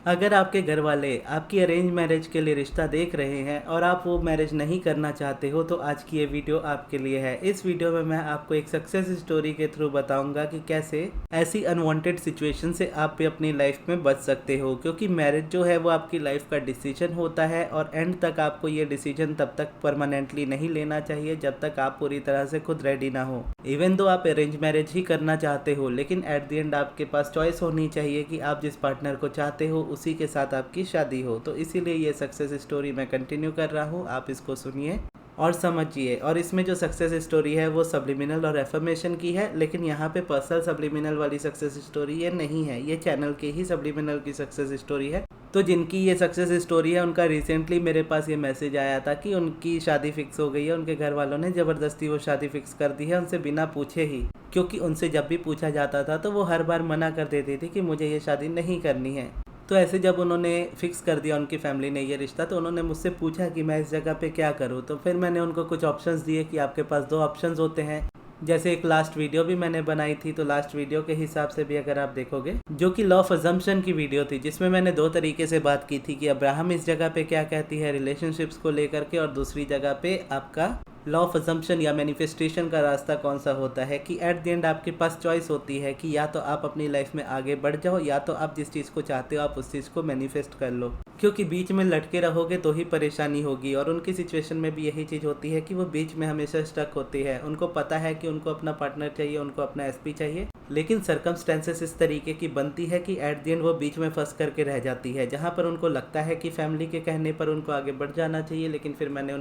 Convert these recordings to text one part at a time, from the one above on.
अगर आपके घर वाले आपकी अरेंज मैरिज के लिए रिश्ता देख रहे हैं और आप वो मैरिज नहीं करना चाहते हो तो आज की ये वीडियो आपके लिए है। इस वीडियो में मैं आपको एक सक्सेस स्टोरी के थ्रू बताऊंगा कि कैसे ऐसी अनवांटेड सिचुएशन से आप भी अपनी लाइफ में बच सकते हो, क्योंकि मैरिज जो है वो आपकी लाइफ का डिसीजन होता है और एंड तक आपको ये डिसीजन तब तक परमानेंटली नहीं लेना चाहिए जब तक आप पूरी तरह से खुद रेडी ना हो। इवन दो आप अरेंज मैरिज ही करना चाहते हो, लेकिन एट द एंड आपके पास चॉइस होनी चाहिए कि आप जिस पार्टनर को चाहते हो उसी के साथ आपकी शादी हो। तो इसीलिए ये सक्सेस स्टोरी मैं कंटिन्यू कर रहा हूँ, आप इसको सुनिए और समझिए। और इसमें जो सक्सेस स्टोरी है वो सब्लिमिनल और एफर्मेशन की है, लेकिन यहाँ पे पर्सनल सब्लिमिनल वाली सक्सेस स्टोरी ये नहीं है, ये चैनल के ही सब्लिमिनल की सक्सेस स्टोरी है। तो जिनकी ये सक्सेस स्टोरी है उनका रिसेंटली मेरे पास ये मैसेज आया था कि उनकी शादी फिक्स हो गई है, उनके घर वालों ने ज़बरदस्ती वो शादी फिक्स कर दी है उनसे बिना पूछे ही। क्योंकि उनसे जब भी पूछा जाता था तो वो हर बार मना कर देती थी कि मुझे ये शादी नहीं करनी है। तो ऐसे जब उन्होंने फिक्स कर दिया उनकी फैमिली ने ये रिश्ता, तो उन्होंने मुझसे पूछा कि मैं इस जगह पे क्या करूँ। तो फिर मैंने उनको कुछ ऑप्शंस दिए कि आपके पास दो ऑप्शंस होते हैं। जैसे एक लास्ट वीडियो भी मैंने बनाई थी, तो लास्ट वीडियो के हिसाब से भी अगर आप देखोगे, जो कि लॉ ऑफ अजम्पशन की वीडियो थी, जिसमें मैंने दो तरीके से बात की थी कि अब्राहम इस जगह पे क्या कहती है रिलेशनशिप्स को लेकर के, और दूसरी जगह पे आपका लॉ ऑफ अजम्पशन या मैनिफेस्टेशन का रास्ता कौन सा होता है कि एट द एंड आपके पास चॉइस होती है कि या तो आप अपनी लाइफ में आगे बढ़ जाओ या तो आप जिस चीज़ को चाहते हो आप उस चीज़ को मैनिफेस्ट कर लो। क्योंकि बीच में लटके रहोगे तो ही परेशानी होगी, और उनकी सिचुएशन में भी यही चीज़ होती है कि वो बीच में हमेशा स्टक होती है। उनको पता है कि उनको अपना पार्टनर चाहिए, उनको अपना एसपी चाहिए, लेकिन सर्कमस्टेंसेस इस तरीके की बनती है कि एट द एंड वो बीच में फंस करके रह जाती है, जहाँ पर उनको लगता है कि फैमिली के कहने पर उनको आगे बढ़ जाना चाहिए। लेकिन फिर मैंने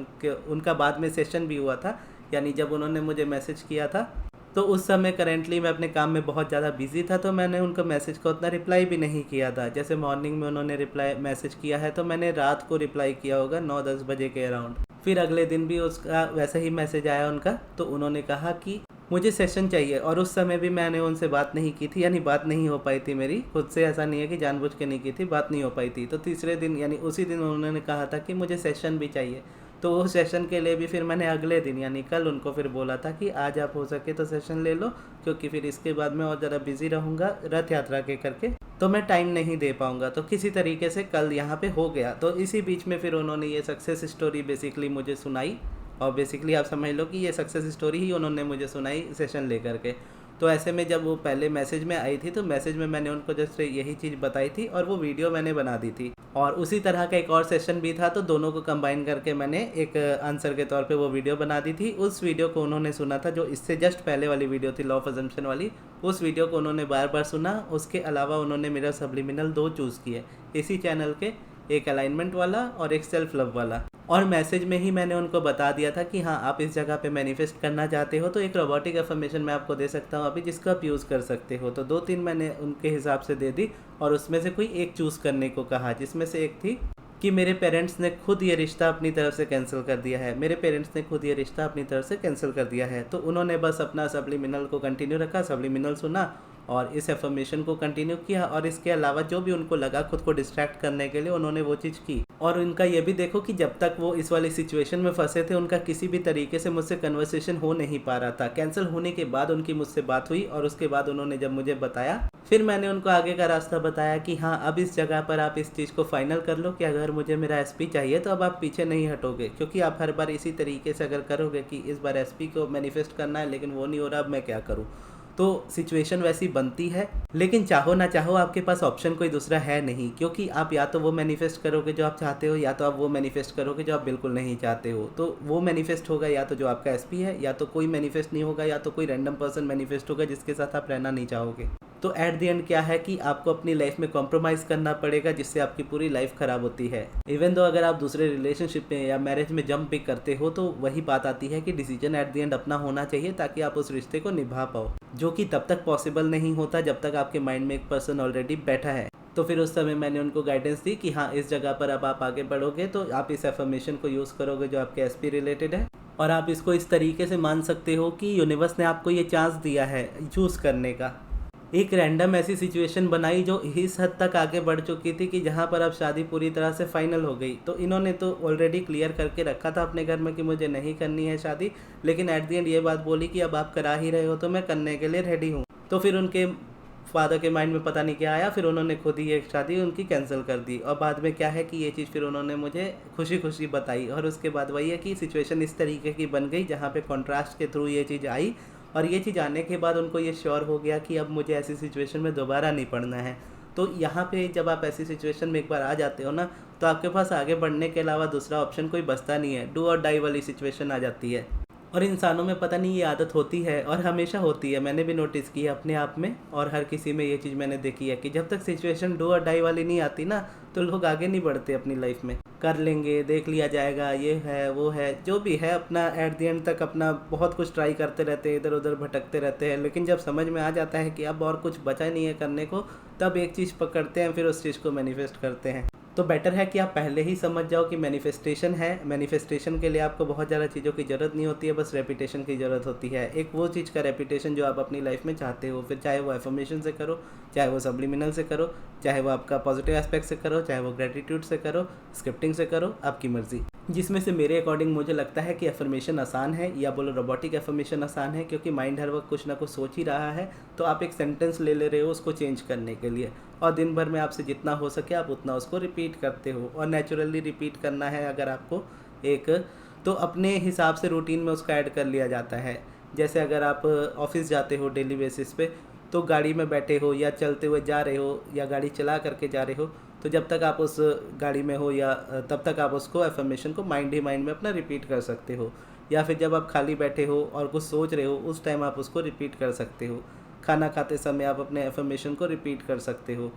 उनका बाद में सेशन भी हुआ था, यानी जब उन्होंने मुझे मैसेज किया था तो उस समय करेंटली मैं अपने काम में बहुत ज़्यादा बिजी था, तो मैंने उनका मैसेज को उतना रिप्लाई भी नहीं किया था। जैसे मॉर्निंग में उन्होंने रिप्लाई मैसेज किया है तो मैंने रात को रिप्लाई किया होगा 9-10 बजे के अराउंड। फिर अगले दिन भी उसका वैसे ही मैसेज आया उनका, तो उन्होंने कहा कि मुझे सेशन चाहिए, और उस समय भी मैंने उनसे बात नहीं की थी, यानी बात नहीं हो पाई थी मेरी खुद से, ऐसा नहीं है कि जानबूझ के नहीं की थी, बात नहीं हो पाई थी। तो तीसरे दिन यानी उसी दिन उन्होंने कहा था कि मुझे सेशन भी चाहिए। तो वो सेशन के लिए भी फिर मैंने अगले दिन यानी कल उनको फिर बोला था कि आज आप हो सके तो सेशन ले लो, क्योंकि फिर इसके बाद मैं और ज़रा बिजी रहूँगा रथ यात्रा के करके, तो मैं टाइम नहीं दे पाऊँगा। तो किसी तरीके से कल यहाँ पे हो गया। तो इसी बीच में फिर उन्होंने ये सक्सेस स्टोरी बेसिकली मुझे सुनाई, और बेसिकली आप समझ लो कि ये सक्सेस स्टोरी ही उन्होंने मुझे सुनाई सेशन लेकर के। तो ऐसे में जब वो पहले मैसेज में आई थी तो मैसेज में मैंने उनको जस्ट यही चीज़ बताई थी और वो वीडियो मैंने बना दी थी, और उसी तरह का एक और सेशन भी था, तो दोनों को कंबाइन करके मैंने एक आंसर के तौर पे वो वीडियो बना दी थी। उस वीडियो को उन्होंने सुना था, जो इससे जस्ट पहले वाली वीडियो थी लॉ ऑफ अजम्पशन वाली, उस वीडियो को उन्होंने बार बार सुना। उसके अलावा उन्होंने मेरा सब्लिमिनल 2 चूज़ किए इसी चैनल के, एक अलाइनमेंट वाला और एक सेल्फ लव वाला। और मैसेज में ही मैंने उनको बता दिया था कि हाँ आप इस जगह पे मैनिफेस्ट करना चाहते हो तो एक रोबोटिक अफर्मेशन मैं आपको दे सकता हूँ अभी, जिसको आप यूज़ कर सकते हो। तो 2-3 मैंने उनके हिसाब से दे दी, और उसमें से कोई एक चूज़ करने को कहा, जिसमें से एक थी कि मेरे पेरेंट्स ने खुद ये रिश्ता अपनी तरफ से कैंसिल कर दिया है, मेरे पेरेंट्स ने खुद ये रिश्ता अपनी तरफ से कैंसिल कर दिया है। तो उन्होंने बस अपना सब्लिमिनल को कंटिन्यू रखा, सब्लिमिनल सुना और इस एफर्मेशन को कंटिन्यू किया, और इसके अलावा जो भी उनको लगा खुद को डिस्ट्रैक्ट करने के लिए उन्होंने वो चीज़ की। और उनका ये भी देखो कि जब तक वो इस वाली सिचुएशन में फंसे थे उनका किसी भी तरीके से मुझसे कन्वर्सेशन हो नहीं पा रहा था। कैंसिल होने के बाद उनकी मुझसे बात हुई, और उसके बाद उन्होंने जब मुझे बताया फिर मैंने उनको आगे का रास्ता बताया कि हाँ अब इस जगह पर आप इस चीज़ को फाइनल कर लो कि अगर मुझे मेरा एसपी चाहिए तो अब आप पीछे नहीं हटोगे, क्योंकि आप हर बार इसी तरीके से अगर करोगे कि इस बार एसपी को मैनिफेस्ट करना है लेकिन वो नहीं हो रहा, अब मैं क्या करूँ, तो सिचुएशन वैसी बनती है। लेकिन चाहो ना चाहो आपके पास ऑप्शन कोई दूसरा है नहीं, क्योंकि आप या तो वो मैनिफेस्ट करोगे जो आप चाहते हो, या तो आप वो मैनिफेस्ट करोगे जो आप बिल्कुल नहीं चाहते हो। तो वो मैनिफेस्ट होगा या तो जो आपका एसपी है, या तो कोई मैनिफेस्ट नहीं होगा, या तो कोई रैंडम पर्सन मैनिफेस्ट होगा जिसके साथ आप रहना नहीं चाहोगे। तो एट द एंड क्या है कि आपको अपनी लाइफ में कॉम्प्रोमाइज़ करना पड़ेगा, जिससे आपकी पूरी लाइफ ख़राब होती है। इवन दो अगर आप दूसरे रिलेशनशिप में या मैरिज में जंप भी करते हो तो वही बात आती है कि डिसीजन एट द एंड अपना होना चाहिए, ताकि आप उस रिश्ते को निभा पाओ, जो कि तब तक पॉसिबल नहीं होता जब तक आपके माइंड में एक पर्सन ऑलरेडी बैठा है। तो फिर उस समय मैंने उनको गाइडेंस दी कि हाँ इस जगह पर अब आप आगे बढ़ोगे तो आप इस एफर्मेशन को यूज़ करोगे जो आपके एसपी रिलेटेड है, और आप इसको इस तरीके से मान सकते हो कि यूनिवर्स ने आपको ये चांस दिया है चूज़ करने का। एक रैंडम ऐसी सिचुएशन बनाई जो इस हद तक आगे बढ़ चुकी थी कि जहाँ पर अब शादी पूरी तरह से फाइनल हो गई। तो इन्होंने तो ऑलरेडी क्लियर करके रखा था अपने घर में कि मुझे नहीं करनी है शादी, लेकिन एट द एंड ये बात बोली कि अब आप करा ही रहे हो तो मैं करने के लिए रेडी हूँ। तो फिर उनके फादर के माइंड में पता नहीं क्या आया, फिर उन्होंने खुद ही एक शादी उनकी कैंसिल कर दी। और बाद में क्या है कि ये चीज़ फिर उन्होंने मुझे खुशी खुशी बताई, और उसके बाद वही है कि सिचुएशन इस तरीके की बन गई जहाँ पे कॉन्ट्रास्ट के थ्रू ये चीज़ आई, और ये चीज़ आने के बाद उनको ये श्योर हो गया कि अब मुझे ऐसी सिचुएशन में दोबारा नहीं पड़ना है। तो यहाँ पे जब आप ऐसी सिचुएशन में एक बार आ जाते हो ना, तो आपके पास आगे बढ़ने के अलावा दूसरा ऑप्शन कोई बचता नहीं है, डू और डाई वाली सिचुएशन आ जाती है। और इंसानों में पता नहीं ये आदत होती है और हमेशा होती है, मैंने भी नोटिस की है अपने आप में, और हर किसी में ये चीज़ मैंने देखी है कि जब तक सिचुएशन डू और डाई वाली नहीं आती ना, तो लोग आगे नहीं बढ़ते अपनी लाइफ में। कर लेंगे, देख लिया जाएगा, ये है वो है, जो भी है, अपना एट द एंड तक अपना बहुत कुछ ट्राई करते रहते हैं, इधर उधर भटकते रहते हैं। लेकिन जब समझ में आ जाता है कि अब और कुछ बचा नहीं है करने को, तब एक चीज़ पकड़ते हैं, फिर उस चीज़ को मैनिफेस्ट करते हैं। तो बेटर है कि आप पहले ही समझ जाओ कि मैनिफेस्टेशन है। मैनिफेस्टेशन के लिए आपको बहुत ज़्यादा चीज़ों की ज़रूरत नहीं होती है, बस रेपिटेशन की ज़रूरत होती है। एक वो चीज़ का रेपिटेशन जो आप अपनी लाइफ में चाहते हो, फिर चाहे वो एफर्मेशन से करो, चाहे वो सब्लिमिनल से करो, चाहे वो आपका पॉजिटिव एस्पेक्ट से करो, चाहे वो ग्रेटिट्यूड से करो, स्क्रिप्टिंग से करो, आपकी मर्ज़ी। जिसमें से मेरे अकॉर्डिंग मुझे लगता है कि एफर्मेशन आसान है, या बोलो रोबोटिक एफर्मेशन आसान है, क्योंकि माइंड हर वक्त कुछ ना कुछ सोच ही रहा है। तो आप एक सेंटेंस ले रहे हो उसको चेंज करने के लिए, और दिन भर में आपसे जितना हो सके आप उतना उसको रिपीट करते हो, और नेचुरली रिपीट करना है अगर आपको एक, तो अपने हिसाब से रूटीन में उसको ऐड कर लिया जाता है। जैसे अगर आप ऑफिस जाते हो डेली बेसिस पे, तो गाड़ी में बैठे हो या चलते हुए जा रहे हो या गाड़ी चला करके जा रहे हो, तो जब तक आप उस गाड़ी में हो या तब तक आप उसको एफर्मेशन को माइंड ही माइंड में अपना रिपीट कर सकते हो। या फिर जब आप खाली बैठे हो और कुछ सोच रहे हो, उस टाइम आप उसको रिपीट कर सकते हो। खाना खाते समय आप अपने एफर्मेशन को रिपीट कर सकते हो।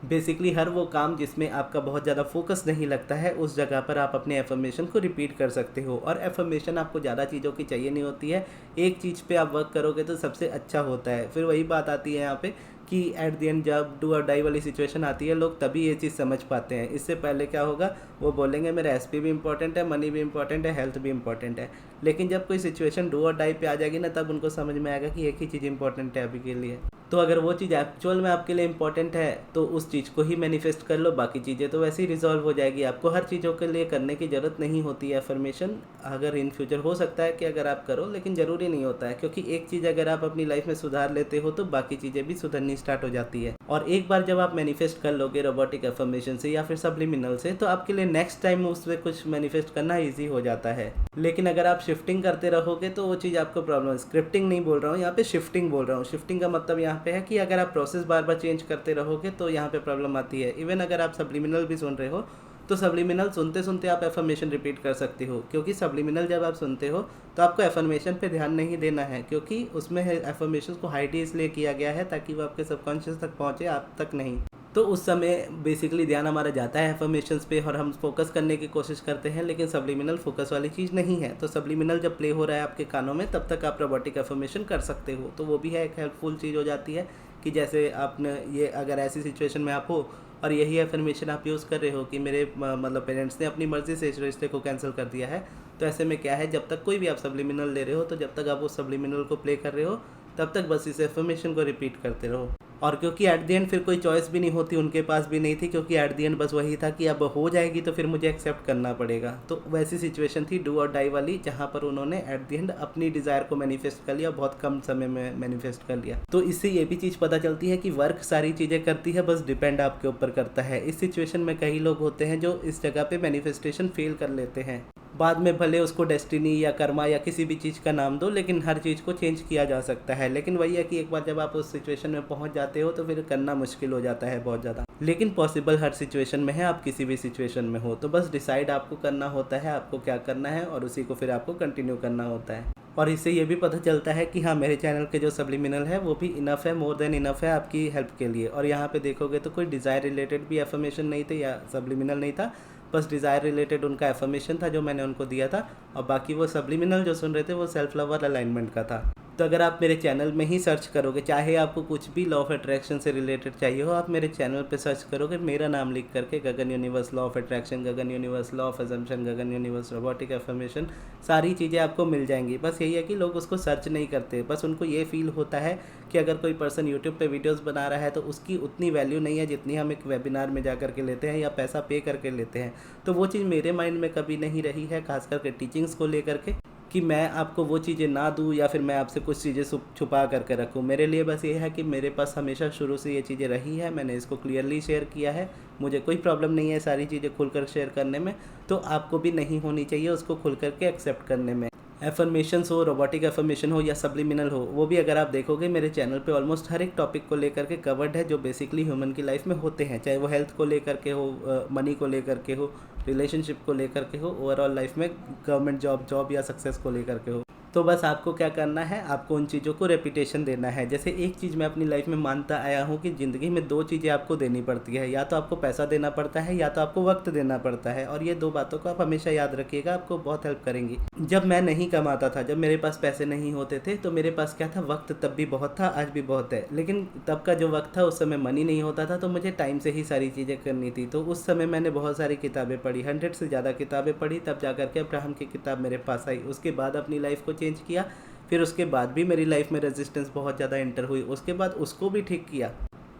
बेसिकली हर वो काम जिसमें आपका बहुत ज़्यादा फोकस नहीं लगता है, उस जगह पर आप अपने एफर्मेशन को रिपीट कर सकते हो। और एफर्मेशन आपको ज़्यादा चीज़ों की चाहिए नहीं होती है, एक चीज़ पे आप वर्क करोगे तो सबसे अच्छा होता है। फिर वही बात आती है यहाँ पे कि एट द एंड जब डू और डाई वाली सिचुएशन आती है, लोग तभी ये चीज़ समझ पाते हैं। इससे पहले क्या होगा, वो बोलेंगे मेरा एसपी भी इंपॉर्टेंट है, मनी भी इंपॉर्टेंट है, हेल्थ भी इंपॉर्टेंट है। लेकिन जब कोई सिचुएशन डू और डाई पे आ जाएगी ना, तब उनको समझ में आएगा कि एक ही चीज़ इंपॉर्टेंट है अभी के लिए। तो अगर वो चीज़ एक्चुअल में आपके लिए इंपॉर्टेंट है, तो उस चीज़ को ही मैनिफेस्ट कर लो, बाकी चीज़ें तो वैसे ही रिजॉल्व हो जाएगी। आपको हर चीज़ों के लिए करने की ज़रूरत नहीं होती है एफर्मेशन। अगर इन फ्यूचर हो सकता है कि अगर आप करो, लेकिन ज़रूरी नहीं होता है, क्योंकि एक चीज़ अगर आप अपनी लाइफ में सुधार लेते हो तो बाकी चीज़ें भी सुधरनी स्टार्ट हो जाती है। और एक बार जब आप मैनिफेस्ट कर लोगे रोबोटिक एफर्मेशन से या फिर सब्लिमिनल से, तो आपके लिए नेक्स्ट टाइम उसमें कुछ मैनिफेस्ट करना ईजी हो जाता है। लेकिन अगर आप शिफ्टिंग करते रहोगे तो वो चीज़ आपको प्रॉब्लम, स्क्रिप्टिंग नहीं बोल रहा हूँ यहाँ पे, शिफ्टिंग बोल रहा हूँ। शिफ्टिंग का मतलब यहाँ पे है कि अगर आप प्रोसेस बार बार चेंज करते रहोगे तो यहाँ पे प्रॉब्लम आती है। इवन अगर आप सब्लिमिनल भी सुन रहे हो, तो सब्लिमिनल सुनते सुनते आप एफर्मेशन रिपीट कर सकते हो, क्योंकि सब्लिमिनल जब आप सुनते हो तो आपको एफर्मेशन पे ध्यान नहीं देना है, क्योंकि उसमें एफर्मेशन को हाइड इसलिए किया गया है ताकि वो आपके सबकॉन्शियस तक पहुँचे, आप तक नहीं। तो उस समय बेसिकली ध्यान हमारा जाता है एफर्मेशंस पे और हम फोकस करने की कोशिश करते हैं, लेकिन सब्लिमिनल फोकस वाली चीज़ नहीं है। तो सब्लिमिनल जब प्ले हो रहा है आपके कानों में, तब तक आप रोबोटिक एफर्मेशन कर सकते हो। तो वो भी है, एक हेल्पफुल चीज़ हो जाती है कि जैसे आपने ये, अगर ऐसी सिचुएशन में आप हो और यही एफर्मेशन आप यूज़ कर रहे हो कि मेरे मतलब पेरेंट्स ने अपनी मर्ज़ी से इस रिश्ते को कैंसिल कर दिया है, तो ऐसे में क्या है, जब तक कोई भी आप सब्लिमिनल ले रहे हो, तो जब तक आप उस सब्लिमिनल को प्ले कर रहे हो, तब तक बस इस एफर्मेशन को रिपीट करते रहो। और क्योंकि एट द एंड फिर कोई चॉइस भी नहीं होती, उनके पास भी नहीं थी, क्योंकि एट द एंड बस वही था कि अब हो जाएगी तो फिर मुझे एक्सेप्ट करना पड़ेगा। तो वैसी सिचुएशन थी डू और डाई वाली, जहाँ पर उन्होंने एट द एंड अपनी डिज़ायर को मैनिफेस्ट कर लिया, बहुत कम समय में मैनिफेस्ट कर लिया। तो इससे ये भी चीज़ पता चलती है कि वर्क सारी चीज़ें करती है, बस डिपेंड आपके ऊपर करता है। इस सिचुएशन में कई लोग होते हैं जो इस जगह पे मैनिफेस्टेशन फेल कर लेते हैं, बाद में भले उसको डेस्टिनी या कर्मा या किसी भी चीज़ का नाम दो, लेकिन हर चीज़ को चेंज किया जा सकता है। लेकिन वही है कि एक बार जब आप उस सिचुएशन में पहुंच जाते हो तो फिर करना मुश्किल हो जाता है बहुत ज़्यादा। लेकिन पॉसिबल हर सिचुएशन में है, आप किसी भी सिचुएशन में हो, तो बस डिसाइड आपको करना होता है आपको क्या करना है, और उसी को फिर आपको कंटिन्यू करना होता है। और इससे ये भी पता चलता है कि हाँ, मेरे चैनल के जो सब्लिमिनल है वो भी इनफ है, मोर देन इनफ है आपकी हेल्प के लिए। और यहाँ पे देखोगे तो कोई डिज़ायर रिलेटेड भी एफर्मेशन नहीं थे या सब्लिमिनल नहीं था, बस डिज़ायर रिलेटेड उनका एफर्मेशन था जो मैंने उनको दिया था, और बाकी वो सब्लिमिनल जो सुन रहे थे वो सेल्फ लव और अलाइनमेंट का था। तो अगर आप मेरे चैनल में ही सर्च करोगे, चाहे आपको कुछ भी लॉ ऑफ अट्रैक्शन से रिलेटेड चाहिए हो, आप मेरे चैनल पे सर्च करोगे मेरा नाम लिख करके, Gagan universe law of attraction, Gagan universe law of assumption, Gagan universe robotic affirmation, सारी चीज़ें आपको मिल जाएंगी। बस यही है कि लोग उसको सर्च नहीं करते, बस उनको ये फील होता है कि अगर कोई पर्सन यूट्यूब पे वीडियोस बना रहा है तो उसकी उतनी वैल्यू नहीं है जितनी हम एक वेबिनार में जा करके लेते हैं या पैसा पे करके लेते हैं। तो वो चीज़ मेरे माइंड में कभी नहीं रही है, खास करके टीचिंग्स को लेकर के, कि मैं आपको वो चीज़ें ना दूँ या फिर मैं आपसे कुछ चीज़ें छुपा करके रखूँ। मेरे लिए बस ये है कि मेरे पास हमेशा शुरू से ये चीज़ें रही है, मैंने इसको क्लियरली शेयर किया है। मुझे कोई प्रॉब्लम नहीं है सारी चीज़ें खुलकर शेयर करने में, तो आपको भी नहीं होनी चाहिए उसको खुल कर के एक्सेप्ट करने में। एफर्मेशंस हो, रोबोटिक एफर्मेशन हो या सब्लिमिनल हो, वो भी अगर आप देखोगे मेरे चैनल पे ऑलमोस्ट हर एक टॉपिक को लेकर के कवर्ड है जो बेसिकली ह्यूमन की लाइफ में होते हैं, चाहे वो हेल्थ को लेकर के हो, मनी को लेकर के हो, रिलेशनशिप को लेकर के हो, ओवरऑल लाइफ में गवर्नमेंट जॉब या सक्सेस को लेकर के हो। तो बस आपको क्या करना है, आपको उन चीज़ों को रेपिटेशन देना है। जैसे एक चीज़ मैं अपनी लाइफ में मानता आया हूँ कि ज़िंदगी में 2 चीज़ें आपको देनी पड़ती है, या तो आपको पैसा देना पड़ता है या तो आपको वक्त देना पड़ता है, और ये 2 बातों को आप हमेशा याद रखिएगा, आपको बहुत हेल्प करेंगी। जब मैं नहीं कमाता था, जब मेरे पास पैसे नहीं होते थे, तो मेरे पास क्या था, वक्त तब भी बहुत था, आज भी बहुत है। लेकिन तब का जो वक्त था उस समय मनी नहीं होता था, तो मुझे टाइम से ही सारी चीज़ें करनी थी। तो उस समय मैंने बहुत सारी किताबें पढ़ी, 100 से ज़्यादा किताबें पढ़ी, तब जा कर के अब्राहम की किताब मेरे पास आई। उसके बाद अपनी लाइफ को चेंज किया, फिर उसके बाद भी मेरी लाइफ में रेजिस्टेंस बहुत ज़्यादा एंटर हुई, उसके बाद उसको भी ठीक किया।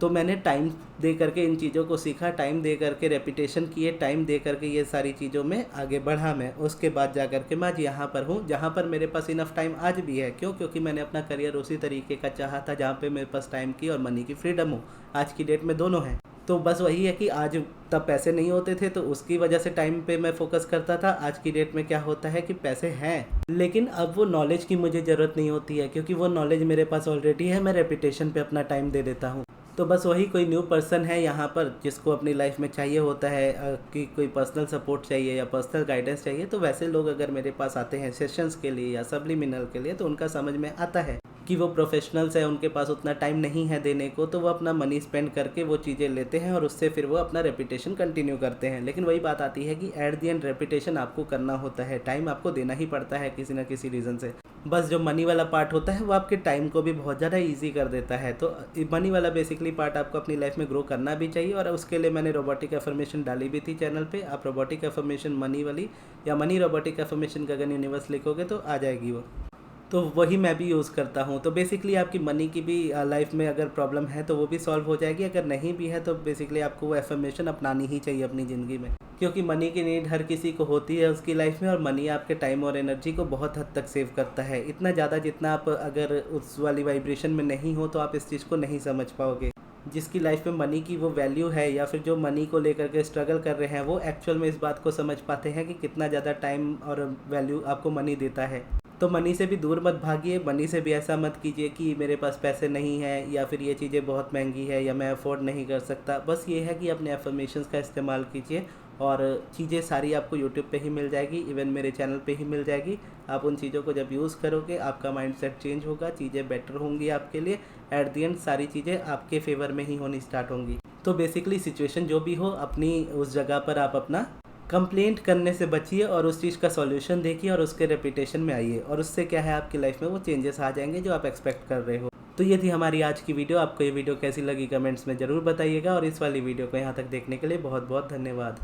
तो मैंने टाइम दे करके इन चीज़ों को सीखा, टाइम दे करके रेपिटेशन किए, टाइम दे करके ये सारी चीज़ों में आगे बढ़ा मैं। उसके बाद जा करके मैं आज यहाँ पर हूँ जहाँ पर मेरे पास इनफ टाइम आज भी है। क्यों? क्योंकि मैंने अपना करियर उसी तरीके का चाहा था जहाँ पे मेरे पास टाइम की और मनी की फ्रीडम हो। आज की डेट में दोनों हैं। तो बस वही है कि आज तब पैसे नहीं होते थे तो उसकी वजह से टाइम पे मैं फोकस करता था। आज की डेट में क्या होता है कि पैसे हैं, लेकिन अब वो नॉलेज की मुझे ज़रूरत नहीं होती है, क्योंकि वो नॉलेज मेरे पास ऑलरेडी है। मैं रेपिटेशन पे अपना टाइम दे देता हूँ। तो बस वही कोई न्यू पर्सन है यहाँ पर जिसको अपनी लाइफ में चाहिए होता है कि कोई पर्सनल सपोर्ट चाहिए या पर्सनल गाइडेंस चाहिए, तो वैसे लोग अगर मेरे पास आते हैं सेशंस के लिए या सब्लिमिनल के लिए, तो उनका समझ में आता है कि वो प्रोफेशनल्स है, उनके पास उतना टाइम नहीं है देने को, तो वो अपना मनी स्पेंड करके वो चीज़ें लेते हैं और उससे फिर वो अपना रेपिटेशन कंटिन्यू करते हैं। लेकिन वही बात आती है कि एट द एंड रेपिटेशन आपको करना होता है, टाइम आपको देना ही पड़ता है किसी न किसी रीज़न से। बस जो मनी वाला पार्ट होता है वो आपके टाइम को भी बहुत ज़्यादा ईजी कर देता है। तो मनी वाला बेसिकली पार्ट आपको अपनी लाइफ में ग्रो करना भी चाहिए, और उसके लिए मैंने रोबोटिक एफर्मेशन डाली भी थी चैनल पे। आप रोबोटिक एफर्मेशन मनी वाली या मनी रोबोटिक एफर्मेशन गगन यूनिवर्स लिखोगे तो आ जाएगी वो, तो वही मैं भी यूज़ करता हूँ। तो बेसिकली आपकी मनी की भी लाइफ में अगर प्रॉब्लम है तो वो भी सॉल्व हो जाएगी, अगर नहीं भी है तो बेसिकली आपको वो एफर्मेशन अपनानी ही चाहिए अपनी ज़िंदगी में, क्योंकि मनी की नीड हर किसी को होती है उसकी लाइफ में, और मनी आपके टाइम और एनर्जी को बहुत हद तक सेव करता है। इतना ज़्यादा जितना आप अगर उस वाली वाइब्रेशन में नहीं हो तो आप इस चीज़ को नहीं समझ पाओगे। जिसकी लाइफ में मनी की वो वैल्यू है या फिर जो मनी को लेकर के स्ट्रगल कर रहे हैं, वो एक्चुअल में इस बात को समझ पाते हैं कि कितना ज़्यादा टाइम और वैल्यू आपको मनी देता है। तो मनी से भी दूर मत भागिए, मनी से भी ऐसा मत कीजिए कि मेरे पास पैसे नहीं है या फिर ये चीज़ें बहुत महंगी है या मैं अफोर्ड नहीं कर सकता। बस ये है कि अपने एफर्मेशंस का इस्तेमाल कीजिए, और चीज़ें सारी आपको यूट्यूब पे ही मिल जाएगी, इवन मेरे चैनल पे ही मिल जाएगी। आप उन चीज़ों को जब यूज़ करोगे आपका माइंडसेट चेंज होगा, चीज़ें बेटर होंगी आपके लिए। एट द एंड सारी चीज़ें आपके फेवर में ही होनी स्टार्ट होंगी। तो बेसिकली सिचुएशन जो भी हो, अपनी उस जगह पर आप अपना कंप्लेंट करने से बचिए और उस चीज़ का सॉल्यूशन देखिए और उसके रेपिटेशन में आइए, और उससे क्या है आपकी लाइफ में वो चेंजेस आ जाएंगे जो आप एक्सपेक्ट कर रहे हो। तो ये थी हमारी आज की वीडियो। आपको ये वीडियो कैसी लगी कमेंट्स में ज़रूर बताइएगा, और इस वाली वीडियो को यहाँ तक देखने के लिए बहुत बहुत धन्यवाद।